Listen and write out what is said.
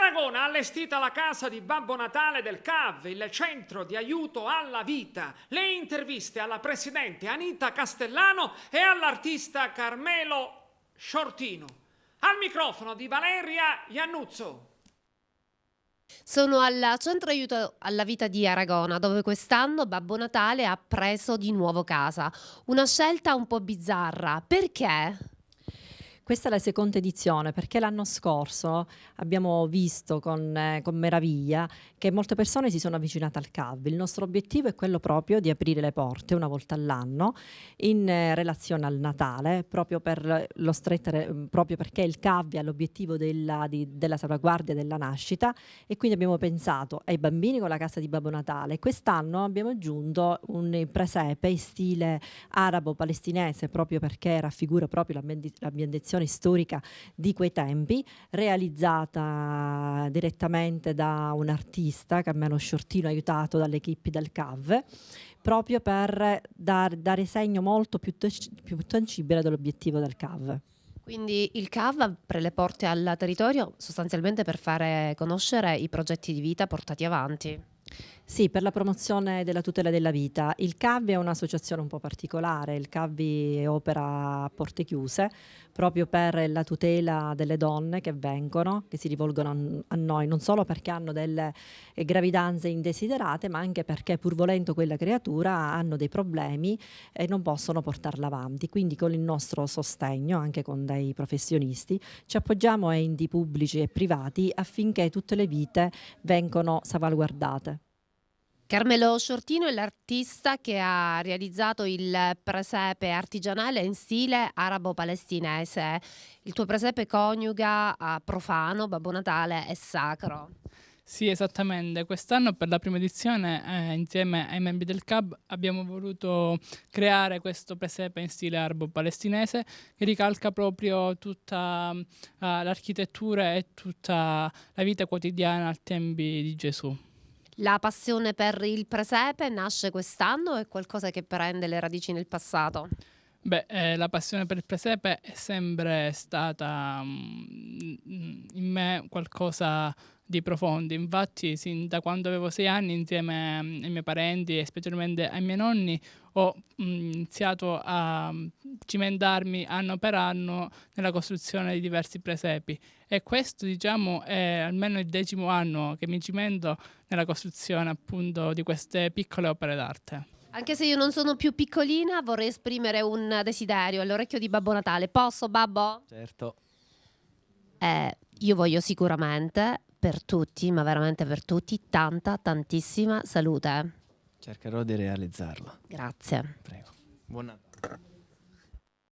Aragona ha allestita la casa di Babbo Natale del CAV, il centro di aiuto alla vita. Le interviste alla presidente Anita Castellano e all'artista Carmelo Sciortino. Al microfono di Valeria Iannuzzo. Sono al centro aiuto alla vita di Aragona, dove quest'anno Babbo Natale ha preso di nuovo casa. Una scelta un po' bizzarra. Perché? Questa è la seconda edizione perché l'anno scorso abbiamo visto con meraviglia che molte persone si sono avvicinate al CAV. Il nostro obiettivo è quello proprio di aprire le porte una volta all'anno in relazione al Natale, proprio proprio perché il CAV ha l'obiettivo della salvaguardia della nascita, e quindi abbiamo pensato ai bambini con la casa di Babbo Natale. Quest'anno abbiamo aggiunto un presepe in stile arabo-palestinese, proprio perché raffigura proprio l'ambientazione storica di quei tempi, realizzata direttamente da un artista, Carmelo Sciortino, aiutato dall'equipe del CAV, proprio per dare segno molto più tangibile dell'obiettivo del CAV. Quindi il CAV apre le porte al territorio sostanzialmente per fare conoscere i progetti di vita portati avanti. Sì, per la promozione della tutela della vita. Il CAVI è un'associazione un po' particolare, il CAVI opera a porte chiuse proprio per la tutela delle donne che vengono, che si rivolgono a noi, non solo perché hanno delle gravidanze indesiderate, ma anche perché pur volendo quella creatura hanno dei problemi e non possono portarla avanti. Quindi con il nostro sostegno, anche con dei professionisti, ci appoggiamo a enti pubblici e privati affinché tutte le vite vengano salvaguardate. Carmelo Sciortino è l'artista che ha realizzato il presepe artigianale in stile arabo-palestinese. Il tuo presepe coniuga profano, Babbo Natale e sacro. Sì, esattamente. Quest'anno per la prima edizione, insieme ai membri del CAB, abbiamo voluto creare questo presepe in stile arabo-palestinese che ricalca proprio tutta l'architettura e tutta la vita quotidiana ai tempi di Gesù. La passione per il presepe nasce quest'anno o è qualcosa che prende le radici nel passato? Beh, la passione per il presepe è sempre stata in me qualcosa di profondo. Infatti, sin da quando avevo 6 anni, insieme ai miei parenti e specialmente ai miei nonni, ho iniziato a cimentarmi anno per anno nella costruzione di diversi presepi. E questo, diciamo, è almeno il 10° anno che mi cimento nella costruzione appunto di queste piccole opere d'arte. Anche se io non sono più piccolina, vorrei esprimere un desiderio all'orecchio di Babbo Natale. Posso, Babbo? Certo. Io voglio sicuramente, per tutti, ma veramente per tutti, tantissima salute. Cercherò di realizzarla. Grazie. Prego. Buon Natale.